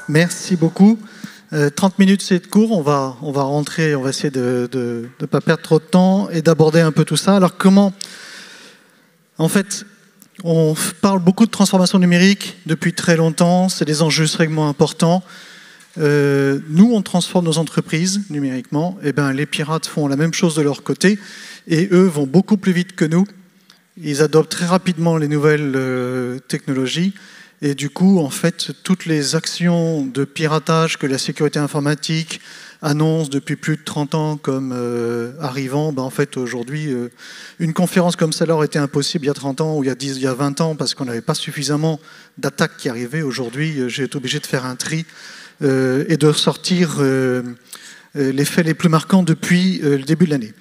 Merci beaucoup. 30 minutes, c'est court. On va rentrer, on va essayer de ne pas perdre trop de temps et d'aborder un peu tout ça. Alors comment... En fait, on parle beaucoup de transformation numérique depuis très longtemps. C'est des enjeux extrêmement importants. Nous, on transforme nos entreprises numériquement. Et ben, les pirates font la même chose de leur côté. Et eux vont beaucoup plus vite que nous. Ils adoptent très rapidement les nouvelles technologies. Et du coup, en fait, toutes les actions de piratage que la sécurité informatique annonce depuis plus de 30 ans comme arrivant, ben en fait, aujourd'hui, une conférence comme celle-là aurait été impossible il y a 30 ans ou il y a 20 ans parce qu'on n'avait pas suffisamment d'attaques qui arrivaient. Aujourd'hui, j'ai été obligé de faire un tri et de sortir les faits les plus marquants depuis le début de l'année.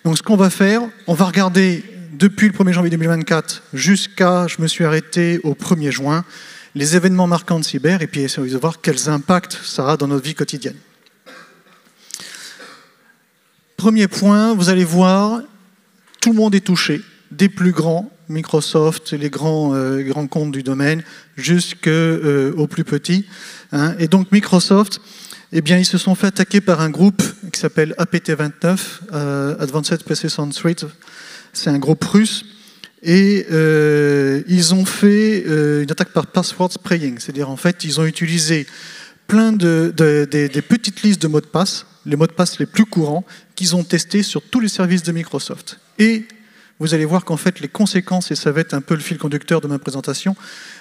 Donc, ce qu'on va faire, on va regarder depuis le 1er janvier 2024 jusqu'à, je me suis arrêté au 1er juin, les événements marquants de cyber et puis essayer de voir quels impacts ça a dans notre vie quotidienne. Premier point, vous allez voir, tout le monde est touché, des plus grands, Microsoft, les grands comptes du domaine, jusqu'aux plus petits. Hein. Et donc Microsoft, eh bien, ils se sont fait attaquer par un groupe qui s'appelle APT29, Advanced Persistent Threat. C'est un groupe russe. Et ils ont fait une attaque par password spraying. C'est-à-dire, en fait, ils ont utilisé plein des petites listes de mots de passe, les mots de passe les plus courants, qu'ils ont testés sur tous les services de Microsoft. Et vous allez voir qu'en fait, les conséquences, et ça va être un peu le fil conducteur de ma présentation,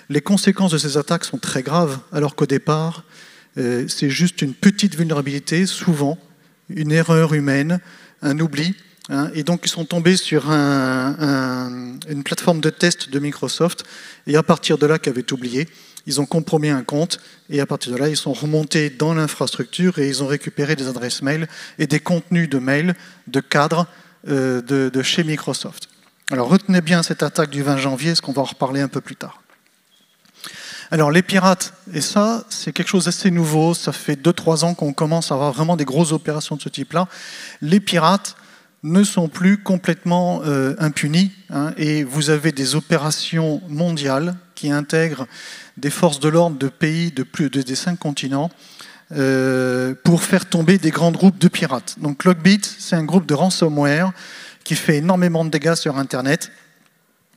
les conséquences de ces attaques sont très graves, alors qu'au départ, c'est juste une petite vulnérabilité, souvent, une erreur humaine, un oubli. Hein, et donc, ils sont tombés sur une plateforme de test de Microsoft, et à partir de là, qui avait oublié, ils ont compromis un compte, et à partir de là, ils sont remontés dans l'infrastructure, et ils ont récupéré des adresses mail et des contenus de mail, de cadres de chez Microsoft. Alors, retenez bien cette attaque du 20 janvier, parce qu'on va en reparler un peu plus tard. Alors, les pirates, et ça, c'est quelque chose d'assez nouveau, ça fait 2-3 ans qu'on commence à avoir vraiment des grosses opérations de ce type-là. Les pirates ne sont plus complètement impunis, hein, et vous avez des opérations mondiales qui intègrent des forces de l'ordre de pays des 5 continents pour faire tomber des grands groupes de pirates. Donc Lockbit, c'est un groupe de ransomware qui fait énormément de dégâts sur Internet.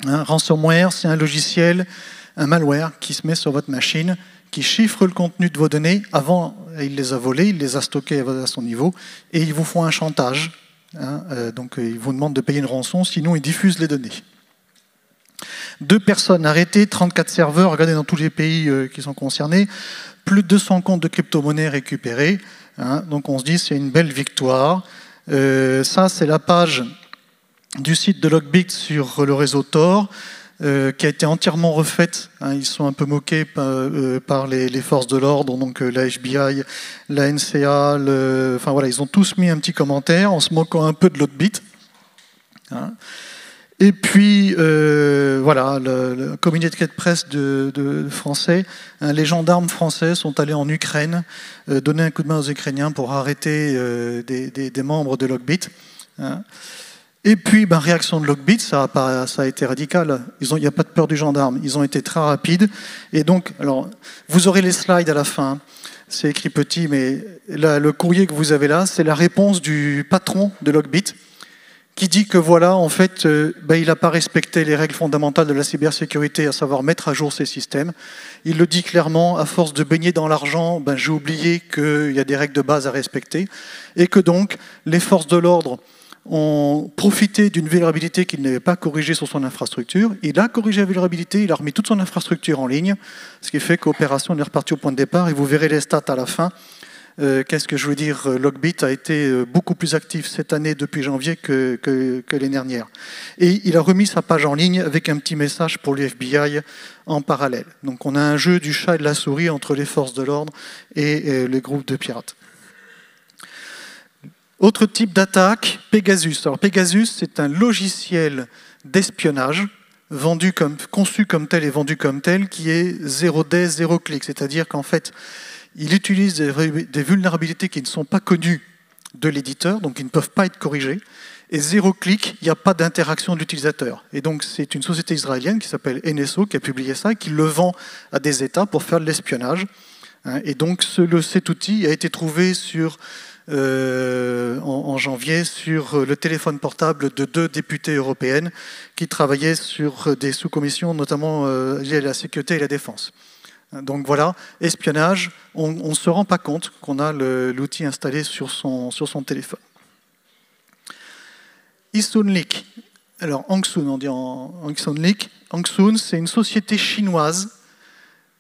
Hein, ransomware, c'est un logiciel, un malware qui se met sur votre machine, qui chiffre le contenu de vos données. Avant, il les a volés, il les a stockés à son niveau, et ils vous font un chantage. Hein, donc ils vous demandent de payer une rançon, sinon ils diffusent les données. 2 personnes arrêtées, 34 serveurs, regardez dans tous les pays qui sont concernés, plus de 200 comptes de crypto-monnaies récupérés. Hein, donc on se dit c'est une belle victoire. Ça c'est la page du site de Lockbit sur le réseau Tor, qui a été entièrement refaite. Hein, ils sont un peu moqués par les forces de l'ordre, donc la FBI, la NCA, enfin voilà, ils ont tous mis un petit commentaire en se moquant un peu de Lockbit. Hein. Et puis, voilà, le communiqué de presse de français, hein, les gendarmes français sont allés en Ukraine donner un coup de main aux Ukrainiens pour arrêter des membres de Lockbit. Hein. Et puis, ben, réaction de Lockbit, ça a été radical. Il n'y a pas de peur du gendarme. Ils ont été très rapides. Et donc, alors, vous aurez les slides à la fin. C'est écrit petit, mais là, le courrier que vous avez là, c'est la réponse du patron de Lockbit, qui dit que voilà, en fait, ben, il n'a pas respecté les règles fondamentales de la cybersécurité, à savoir mettre à jour ses systèmes. Il le dit clairement, à force de baigner dans l'argent, ben, j'ai oublié qu'il y a des règles de base à respecter, et que donc, les forces de l'ordre ont profité d'une vulnérabilité qu'il n'avait pas corrigée sur son infrastructure. Il a corrigé la vulnérabilité, il a remis toute son infrastructure en ligne, ce qui fait qu'opération est repartie au point de départ, et vous verrez les stats à la fin. Qu'est-ce que je veux dire? Lockbit a été beaucoup plus actif cette année depuis janvier que l'année dernière. Et il a remis sa page en ligne avec un petit message pour le FBI en parallèle. Donc on a un jeu du chat et de la souris entre les forces de l'ordre et les groupes de pirates. Autre type d'attaque, Pegasus. Alors Pegasus, c'est un logiciel d'espionnage conçu comme tel et vendu comme tel, qui est 0 day, 0 clic. C'est-à-dire qu'en fait, il utilise des vulnérabilités qui ne sont pas connues de l'éditeur, donc qui ne peuvent pas être corrigées. Et 0 clic, il n'y a pas d'interaction de l'utilisateur. Et donc c'est une société israélienne qui s'appelle NSO qui a publié ça et qui le vend à des États pour faire de l'espionnage. Et donc cet outil a été trouvé en janvier sur le téléphone portable de 2 députées européennes qui travaillaient sur des sous-commissions, notamment liées à la sécurité et la défense. Donc voilà, espionnage, on ne se rend pas compte qu'on a l'outil installé sur son téléphone. Hangsoon. Alors Hangsoon, on dit Hangsoon. Hangsoon, c'est une société chinoise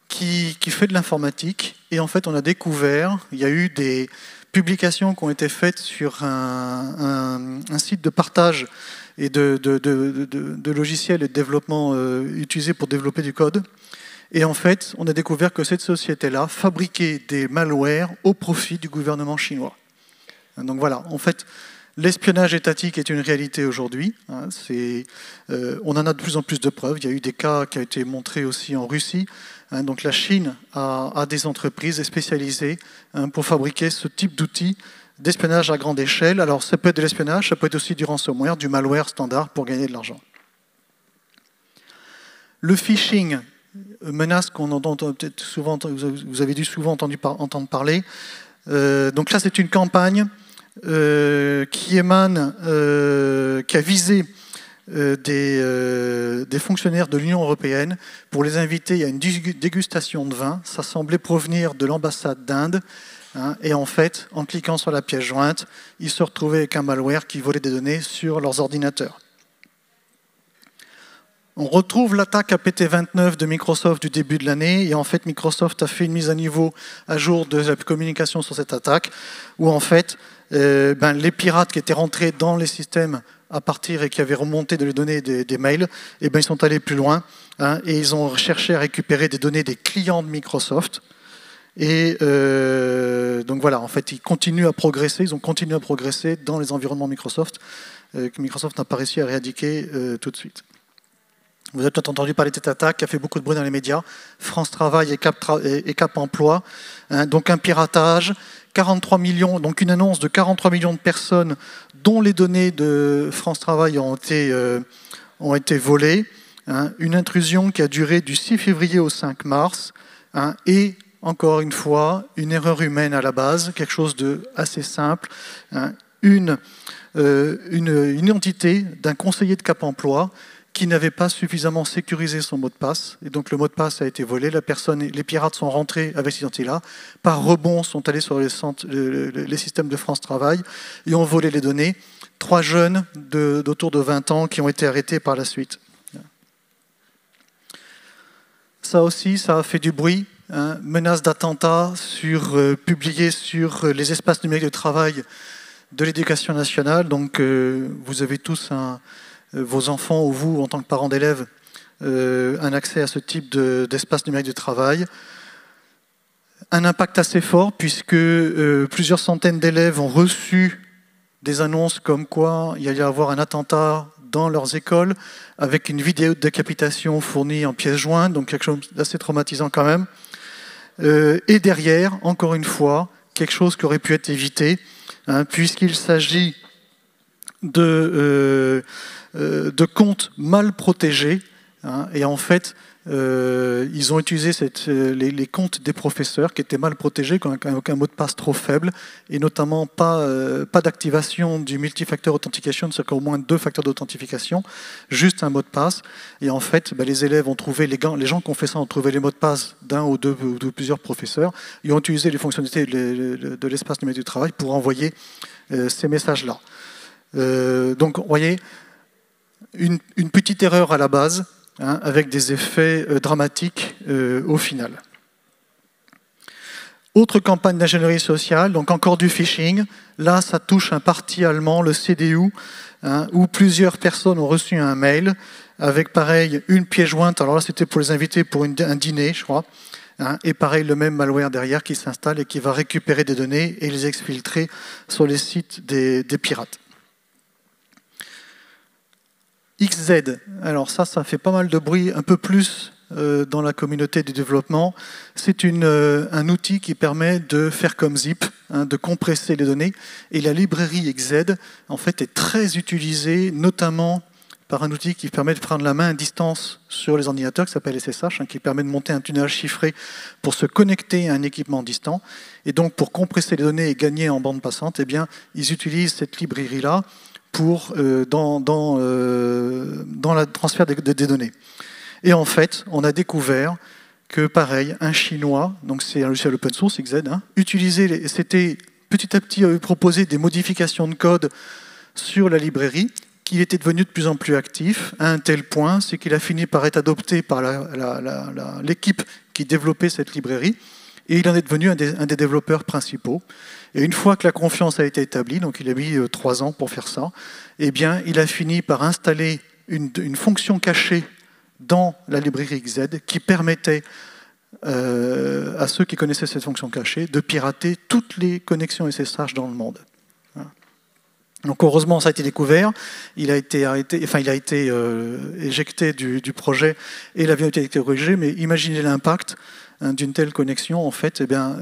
qui fait de l'informatique. Et en fait, on a découvert, il y a eu des publications qui ont été faites sur un site de partage et de logiciels et de développement utilisés pour développer du code. Et en fait, on a découvert que cette société-là fabriquait des malwares au profit du gouvernement chinois. Donc voilà, en fait, l'espionnage étatique est une réalité aujourd'hui. On en a de plus en plus de preuves. Il y a eu des cas qui ont été montrés aussi en Russie. Donc la Chine a des entreprises spécialisées pour fabriquer ce type d'outils d'espionnage à grande échelle. Alors ça peut être de l'espionnage, ça peut être aussi du ransomware, du malware standard pour gagner de l'argent. Le phishing, menace qu'on entend peut-être souvent, vous avez dû souvent entendre parler. Donc là, c'est une campagne qui a visé des fonctionnaires de l'Union européenne pour les inviter à une dégustation de vin. Ça semblait provenir de l'ambassade d'Inde. Et en fait, en cliquant sur la pièce jointe, ils se retrouvaient avec un malware qui volait des données sur leurs ordinateurs. On retrouve l'attaque APT29 de Microsoft du début de l'année. Et en fait, Microsoft a fait une mise à niveau à jour de la communication sur cette attaque, où en fait, les pirates qui étaient rentrés dans les systèmes à partir et qui avaient remonté les données des mails, ils sont allés plus loin et ils ont cherché à récupérer des données des clients de Microsoft. Et donc voilà, en fait, ils ont continué à progresser dans les environnements Microsoft, que Microsoft n'a pas réussi à éradiquer tout de suite. Vous avez peut-être entendu parler de cette attaque qui a fait beaucoup de bruit dans les médias. France Travail et Cap Emploi. Donc un piratage, 43 millions, donc une annonce de 43 millions de personnes dont les données de France Travail ont été volées. Une intrusion qui a duré du 6 février au 5 mars. Et encore une fois, une erreur humaine à la base, quelque chose de assez simple. Une identité d'un conseiller de Cap Emploi qui n'avait pas suffisamment sécurisé son mot de passe. Et donc le mot de passe a été volé. Les pirates sont rentrés avec cette identité-là. Par rebond, sont allés sur les systèmes de France Travail et ont volé les données. 3 jeunes d'autour de 20 ans qui ont été arrêtés par la suite. Ça aussi, ça a fait du bruit. Menace d'attentat publiée sur les espaces numériques de travail de l'éducation nationale. Donc vous avez tous vos enfants ou vous, en tant que parents d'élèves, un accès à ce type d'espace numérique de travail. Un impact assez fort puisque plusieurs centaines d'élèves ont reçu des annonces comme quoi il allait y avoir un attentat dans leurs écoles avec une vidéo de décapitation fournie en pièces jointes, donc quelque chose d'assez traumatisant quand même. Et derrière, encore une fois, quelque chose qui aurait pu être évité, puisqu'il s'agit de comptes mal protégés. Et en fait, ils ont utilisé les comptes des professeurs qui étaient mal protégés, avec un mot de passe trop faible, et notamment pas d'activation du multifactor authentication, c'est-à-dire qu'au moins 2 facteurs d'authentification, juste un mot de passe. Et en fait, les élèves ont trouvé, les gens qui ont fait ça ont trouvé les mots de passe d'un ou de plusieurs professeurs. Ils ont utilisé les fonctionnalités de l'espace numérique du travail pour envoyer ces messages-là. Donc, vous voyez, une petite erreur à la base, avec des effets dramatiques au final. Autre campagne d'ingénierie sociale, donc encore du phishing. Là, ça touche un parti allemand, le CDU, où plusieurs personnes ont reçu un mail avec, pareil, une pièce jointe. Alors là, c'était pour les inviter pour un dîner, je crois. Et pareil, le même malware derrière qui s'installe et qui va récupérer des données et les exfiltrer sur les sites des pirates. XZ, alors ça fait pas mal de bruit, un peu plus dans la communauté du développement. C'est un outil qui permet de faire comme zip, de compresser les données. Et la librairie XZ, en fait, est très utilisée, notamment par un outil qui permet de prendre la main à distance sur les ordinateurs, qui s'appelle SSH, qui permet de monter un tunnel chiffré pour se connecter à un équipement distant. Et donc, pour compresser les données et gagner en bande passante, eh bien, ils utilisent cette librairie-là pour dans le transfert des données. Et en fait, on a découvert que, pareil, un Chinois, donc c'est un logiciel open source, XZ, c'était petit à petit proposé des modifications de code sur la librairie, qu'il était devenu de plus en plus actif, à un tel point, c'est qu'il a fini par être adopté par l'équipe qui développait cette librairie, et il en est devenu un des développeurs principaux. Et une fois que la confiance a été établie, donc il a mis 3 ans pour faire ça, eh bien, il a fini par installer une fonction cachée dans la librairie XZ qui permettait à ceux qui connaissaient cette fonction cachée de pirater toutes les connexions SSH dans le monde. Donc heureusement, ça a été découvert, il a été arrêté, enfin il a été éjecté du projet et l'avion a été corrigé, mais imaginez l'impact d'une telle connexion. En fait, eh bien,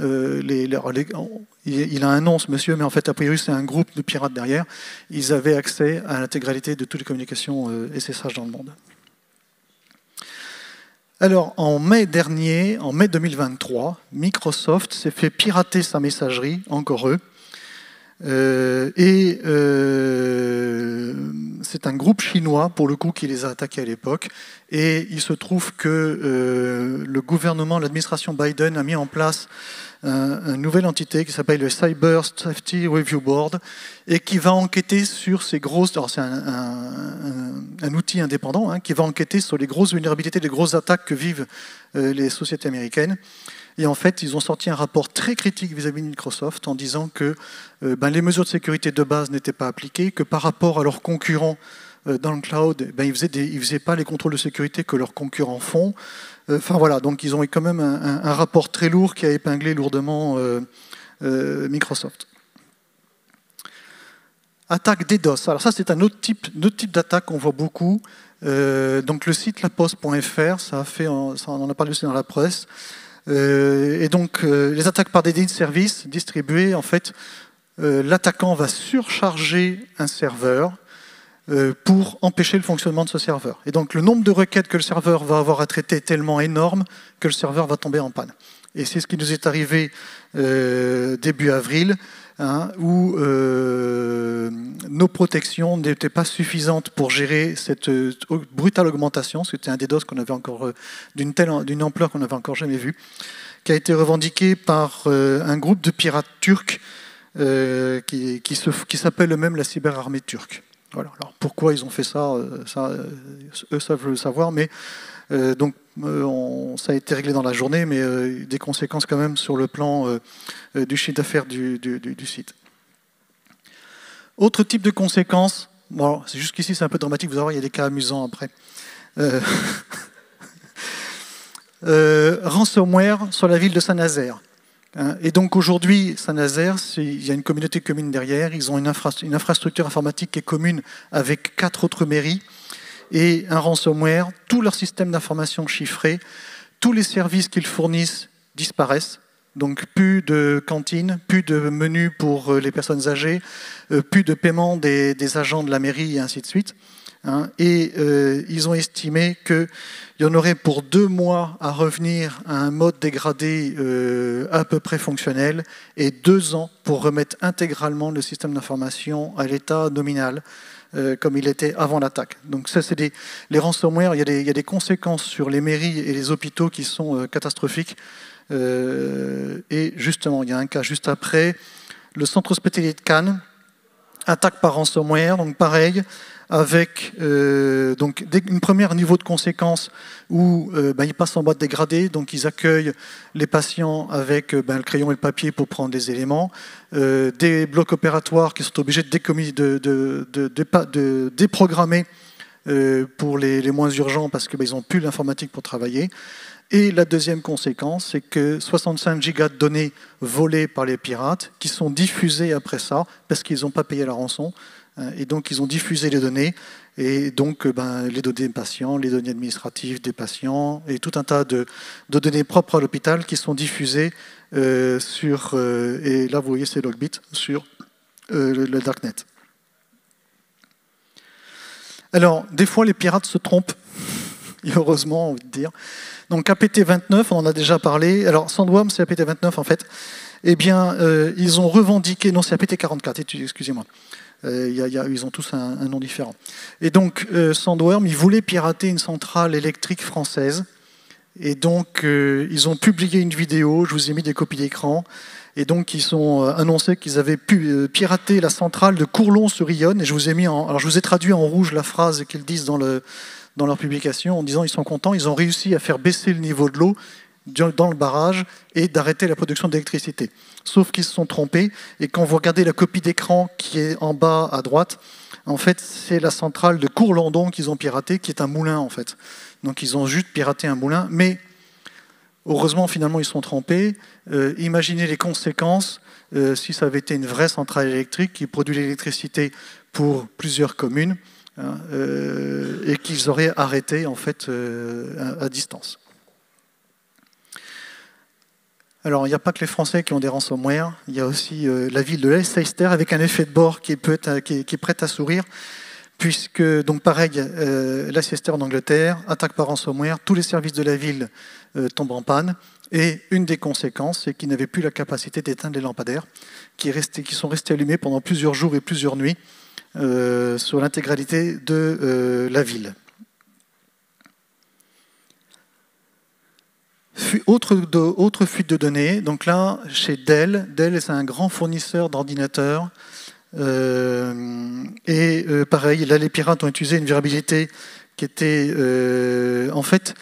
il a un nom ce monsieur, mais en fait a priori c'est un groupe de pirates derrière. Ils avaient accès à l'intégralité de toutes les communications SSH dans le monde. Alors en mai dernier, en mai 2023, Microsoft s'est fait pirater sa messagerie, encore eux. C'est un groupe chinois, pour le coup, qui les a attaqués à l'époque. Et il se trouve que le gouvernement, l'administration Biden a mis en place une nouvelle entité qui s'appelle le Cyber Safety Review Board et qui va enquêter sur ces grosses... Alors c'est un outil indépendant qui va enquêter sur les grosses vulnérabilités, les grosses attaques que vivent les sociétés américaines. Et en fait, ils ont sorti un rapport très critique vis-à-vis de Microsoft en disant que les mesures de sécurité de base n'étaient pas appliquées, que par rapport à leurs concurrents dans le cloud, ils ne faisaient pas les contrôles de sécurité que leurs concurrents font. Enfin voilà, donc ils ont eu quand même un rapport très lourd qui a épinglé lourdement Microsoft. Attaque DDoS. Alors ça, c'est un autre type d'attaque qu'on voit beaucoup. Donc le site laposte.fr, on en a parlé aussi dans la presse. Et donc, les attaques par des services distribués, en fait, l'attaquant va surcharger un serveur pour empêcher le fonctionnement de ce serveur. Et donc, le nombre de requêtes que le serveur va avoir à traiter est tellement énorme que le serveur va tomber en panne. Et c'est ce qui nous est arrivé début avril, où nos protections n'étaient pas suffisantes pour gérer cette brutale augmentation. C'était un DDoS qu'on avait encore d'une ampleur qu'on n'avait encore jamais vue, qui a été revendiqué par un groupe de pirates turcs qui s'appelle eux-mêmes la cyberarmée turque. Voilà. Alors pourquoi ils ont fait ça, eux savent le savoir, mais ça a été réglé dans la journée, mais des conséquences quand même sur le plan du chiffre d'affaires du site. Autre type de conséquences, bon, c'est jusqu'ici c'est un peu dramatique, vous allez voir, il y a des cas amusants après. Ransomware sur la ville de Saint-Nazaire. Et donc aujourd'hui, Saint-Nazaire, il y a une communauté commune derrière, ils ont une infrastructure informatique qui est commune avec 4 autres mairies, et un ransomware, tout leur système d'information chiffré, tous les services qu'ils fournissent disparaissent. Donc plus de cantine, plus de menus pour les personnes âgées, plus de paiement des agents de la mairie et ainsi de suite. Et ils ont estimé qu'il y en aurait pour 2 mois à revenir à un mode dégradé à peu près fonctionnel et 2 ans pour remettre intégralement le système d'information à l'état nominal comme il était avant l'attaque. Donc ça, c'est les ransomware, il y a des conséquences sur les mairies et les hôpitaux qui sont catastrophiques. Et justement, il y a un cas juste après, le centre hospitalier de Cannes, attaque par ransomware, donc pareil, avec donc une première niveau de conséquence où ils passent en boîte dégradée, donc ils accueillent les patients avec le crayon et le papier pour prendre des éléments, des blocs opératoires qui sont obligés de déprogrammer pour les moins urgents parce qu'ils n'ont plus l'informatique pour travailler. Et la deuxième conséquence, c'est que 65 gigas de données volées par les pirates qui sont diffusées après ça parce qu'ils n'ont pas payé la rançon. Et donc, ils ont diffusé les données, et donc les données des patients, les données administratives des patients, et tout un tas de données propres à l'hôpital qui sont diffusées et là, vous voyez, c'est Logbit, sur le Darknet. Alors, des fois, les pirates se trompent, et heureusement, on envie de dire. Donc, APT29, on en a déjà parlé. Alors, Sandworm, c'est APT29, en fait. Eh bien, ils ont revendiqué... Non, c'est APT44, excusez-moi. Ils ont tous un nom différent. Et donc, Sandworm, ils voulaient pirater une centrale électrique française. Et donc, ils ont publié une vidéo, je vous ai mis des copies d'écran. Et donc, ils ont annoncé qu'ils avaient pu pirater la centrale de Courlon-sur-Yonne. Et je vous ai mis alors, je vous ai traduit en rouge la phrase qu'ils disent dans leur publication, en disant qu'ils sont contents, ils ont réussi à faire baisser le niveau de l'eau dans le barrage et d'arrêter la production d'électricité. Sauf qu'ils se sont trompés, et quand vous regardez la copie d'écran qui est en bas à droite, en fait, c'est la centrale de Courlandon qu'ils ont piraté, qui est un moulin, en fait. Donc, ils ont juste piraté un moulin, mais heureusement, finalement, ils se sont trompés. Imaginez les conséquences si ça avait été une vraie centrale électrique qui produit l'électricité pour plusieurs communes, hein, et qu'ils auraient arrêté, en fait, à distance. Alors, il n'y a pas que les Français qui ont des ransomware, il y a aussi la ville de Leicester avec un effet de bord qui est prêt à sourire, puisque, donc pareil, Leicester en Angleterre, attaque par ransomware, tous les services de la ville tombent en panne, et une des conséquences, c'est qu'ils n'avaient plus la capacité d'éteindre les lampadaires, qui sont restés allumés pendant plusieurs jours et plusieurs nuits sur l'intégralité de la ville. Autre fuite de données, donc là, chez Dell, c'est un grand fournisseur d'ordinateurs, pareil, là les pirates ont utilisé une vulnérabilité qui était, en fait,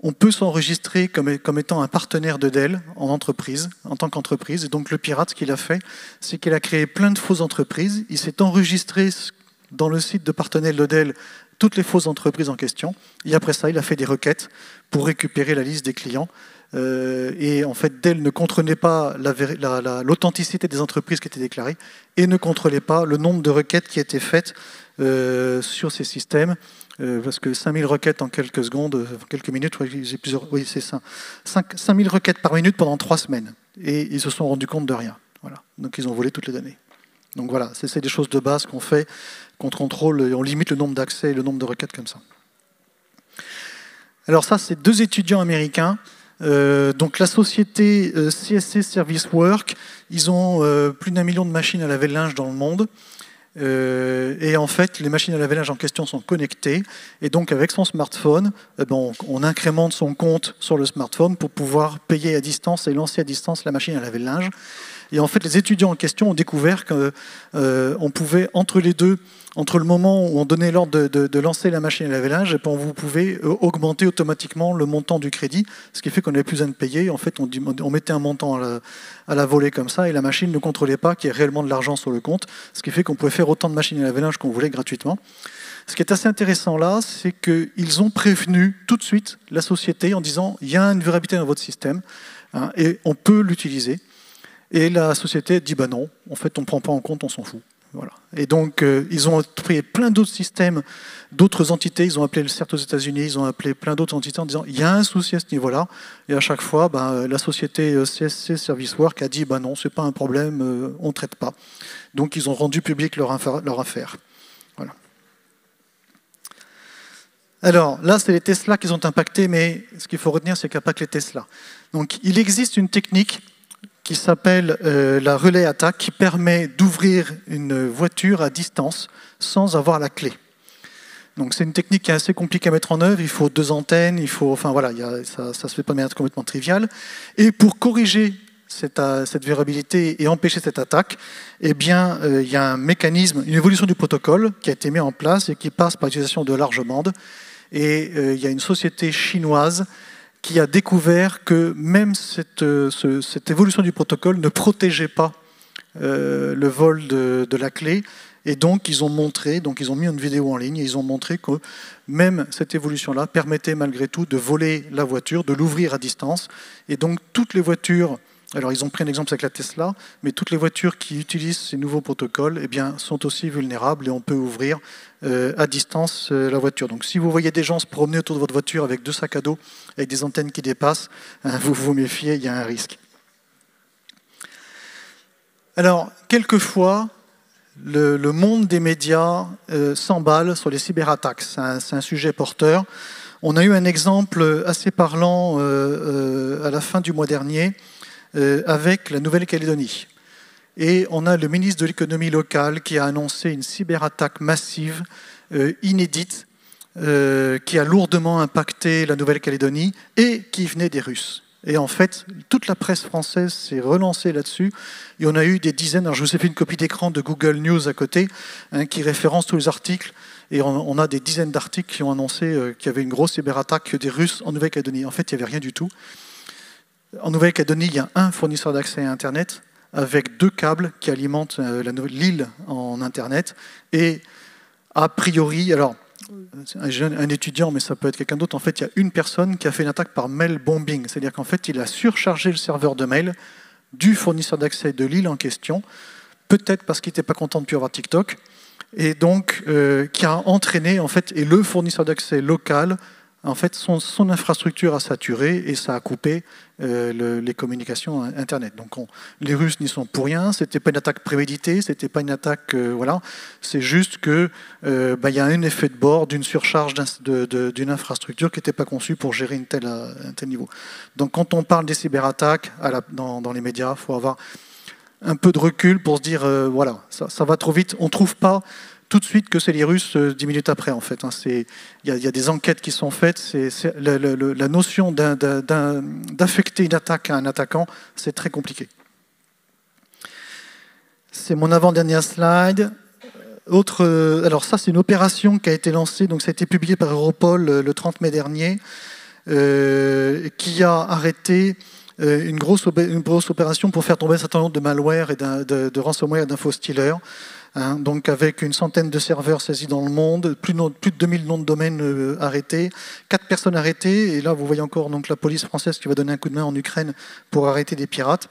on peut s'enregistrer comme étant un partenaire de Dell en entreprise, en tant qu'entreprise, et donc le pirate, ce qu'il a fait, c'est qu'il a créé plein de fausses entreprises, il s'est enregistré dans le site de partenaire de Dell toutes les fausses entreprises en question, et après ça, il a fait des requêtes pour récupérer la liste des clients. Et en fait, Dell ne contrôlait pas l'authenticité des entreprises qui étaient déclarées et ne contrôlait pas le nombre de requêtes qui étaient faites sur ces systèmes, parce que 5000 requêtes en quelques secondes, quelques minutes, oui, c'est ça, 5000 requêtes par minute pendant 3 semaines. Et ils se sont rendus compte de rien. Voilà. Donc ils ont volé toutes les données. Donc voilà, c'est des choses de base qu'on fait, qu'on contrôle, et on limite le nombre d'accès et le nombre de requêtes comme ça. Alors ça, c'est 2 étudiants américains. Donc la société CSC Service Work, ils ont plus d'1 million de machines à laver le linge dans le monde. Et en fait, les machines à laver linge en question sont connectées. Et donc avec son smartphone, on incrémente son compte sur le smartphone pour pouvoir payer à distance et lancer à distance la machine à laver le linge. Et en fait, les étudiants en question ont découvert qu'on pouvait, entre les deux, entre le moment où on donnait l'ordre de lancer la machine à laver linge, et vous pouvez augmenter automatiquement le montant du crédit, ce qui fait qu'on n'avait plus besoin de payer. En fait, on mettait un montant à la volée comme ça, et la machine ne contrôlait pas qu'il y ait réellement de l'argent sur le compte, ce qui fait qu'on pouvait faire autant de machines à laver linge qu'on voulait gratuitement. Ce qui est assez intéressant là, c'est qu'ils ont prévenu tout de suite la société en disant « il y a une vulnérabilité dans votre système, hein, et on peut l'utiliser ». Et la société dit bah non, en fait on ne prend pas en compte, on s'en fout. Voilà. Et donc ils ont créé plein d'autres systèmes, d'autres entités, ils ont appelé le CERT aux États-Unis, ils ont appelé plein d'autres entités en disant il y a un souci à ce niveau-là. Et à chaque fois, la société CSC Service Work a dit bah non, c'est pas un problème, on ne traite pas. Donc ils ont rendu public leur affaire. Voilà. Alors là, c'est les Tesla qui ont impacté, mais ce qu'il faut retenir, c'est qu'il n'y a pas que les Tesla. Donc il existe une technique qui s'appelle la relay attack, qui permet d'ouvrir une voiture à distance sans avoir la clé. Donc c'est une technique qui est assez compliquée à mettre en œuvre, il faut 2 antennes, enfin voilà, ça se fait pas de manière complètement triviale. Et pour corriger cette vulnérabilité et empêcher cette attaque, eh bien, il y a un mécanisme, une évolution du protocole qui a été mis en place et qui passe par l'utilisation de larges bandes. Et il y a une société chinoise qui a découvert que même cette évolution du protocole ne protégeait pas le vol de la clé. Et donc, ils ont mis une vidéo en ligne et ils ont montré que même cette évolution-là permettait malgré tout de voler la voiture, de l'ouvrir à distance. Et donc, toutes les voitures, alors ils ont pris un exemple avec la Tesla, mais toutes les voitures qui utilisent ces nouveaux protocoles eh bien, sont aussi vulnérables et on peut ouvrir à distance la voiture. Donc si vous voyez des gens se promener autour de votre voiture avec 2 sacs à dos, avec des antennes qui dépassent, vous vous méfiez, il y a un risque. Alors, quelquefois, le monde des médias s'emballe sur les cyberattaques. C'est un sujet porteur. On a eu un exemple assez parlant à la fin du mois dernier avec la Nouvelle-Calédonie. Et on a le ministre de l'économie locale qui a annoncé une cyberattaque massive, inédite, qui a lourdement impacté la Nouvelle-Calédonie et qui venait des Russes. Et en fait, toute la presse française s'est relancée là-dessus. Et on a eu des dizaines, alors je vous ai fait une copie d'écran de Google News à côté, qui référence tous les articles. Et on a des dizaines d'articles qui ont annoncé qu'il y avait une grosse cyberattaque des Russes en Nouvelle-Calédonie. En fait, il n'y avait rien du tout. En Nouvelle-Calédonie, il y a un fournisseur d'accès à Internet avec 2 câbles qui alimentent l'île en Internet. Et a priori, alors, un étudiant, mais ça peut être quelqu'un d'autre, en fait, il y a une personne qui a fait une attaque par mail bombing. C'est-à-dire qu'en fait, il a surchargé le serveur de mail du fournisseur d'accès de l'île en question, peut-être parce qu'il n'était pas content de ne plus avoir TikTok, et donc qui a entraîné, en fait, et le fournisseur d'accès local, en fait, son infrastructure a saturé et ça a coupé les communications Internet. Donc les Russes n'y sont pour rien, c'était pas une attaque préméditée, c'était pas une attaque... voilà, c'est juste qu'il y a un effet de bord d'une surcharge d'une infrastructure qui n'était pas conçue pour gérer un tel niveau. Donc quand on parle des cyberattaques dans les médias, il faut avoir un peu de recul pour se dire, voilà, ça va trop vite, on ne trouve pas tout de suite que c'est les Russes 10 minutes après, en fait. Il y a des enquêtes qui sont faites. La notion d'affecter une attaque à un attaquant, c'est très compliqué. C'est mon avant-dernière slide. Alors ça, c'est une opération qui a été lancée, donc ça a été publié par Europol le 30 mai dernier, qui a arrêté une grosse opération pour faire tomber un certain nombre de malware et de ransomware et d'info-stealers. Donc avec une centaine de serveurs saisis dans le monde, plus de 2000 noms de domaines arrêtés, 4 personnes arrêtées, et là vous voyez encore donc, la police française qui va donner un coup de main en Ukraine pour arrêter des pirates.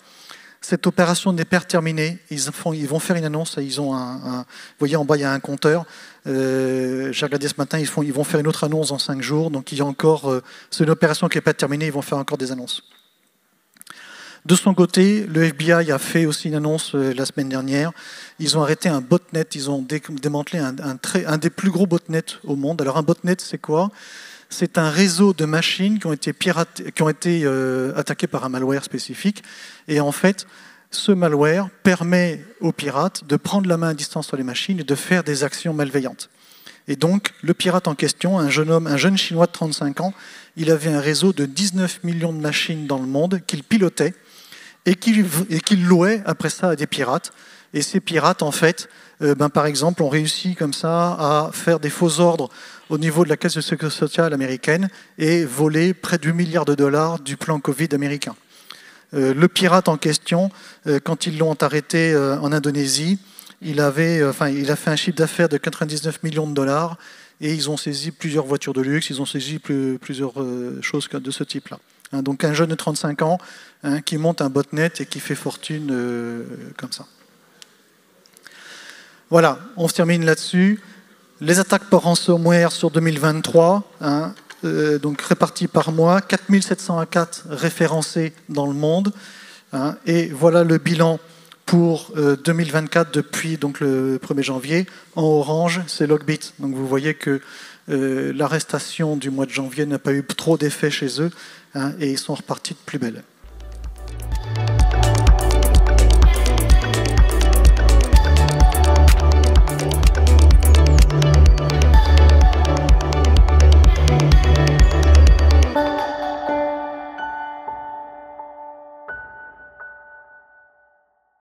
Cette opération n'est pas terminée, ils vont faire une annonce, vous voyez en bas il y a un compteur, j'ai regardé ce matin, ils vont faire une autre annonce dans 5 jours, donc il y a encore, c'est une opération qui n'est pas terminée, ils vont faire encore des annonces. De son côté, le FBI a fait aussi une annonce la semaine dernière. Ils ont arrêté un botnet, ils ont démantelé un des plus gros botnets au monde. Alors un botnet, c'est quoi? C'est un réseau de machines qui ont été attaquées par un malware spécifique. Et en fait, ce malware permet aux pirates de prendre la main à distance sur les machines et de faire des actions malveillantes. Et donc, le pirate en question, un jeune Chinois de 35 ans, il avait un réseau de 19 millions de machines dans le monde qu'il pilotait et qu'il louait après ça à des pirates. Et ces pirates, en fait, par exemple, ont réussi comme ça à faire des faux ordres au niveau de la Caisse de sécurité sociale américaine et voler près de 8 milliards de dollars du plan Covid américain. Le pirate en question, quand ils l'ont arrêté en Indonésie, il a fait un chiffre d'affaires de 99 millions de dollars et ils ont saisi plusieurs voitures de luxe, ils ont saisi plusieurs choses de ce type-là. Donc un jeune de 35 ans qui monte un botnet et qui fait fortune comme ça. Voilà, on se termine là-dessus. Les attaques par ransomware sur 2023, donc réparties par mois, 4704 référencés dans le monde. Et voilà le bilan pour 2024 depuis donc, le 1er janvier. En orange, c'est Logbit. Donc vous voyez que l'arrestation du mois de janvier n'a pas eu trop d'effet chez eux et ils sont repartis de plus belle.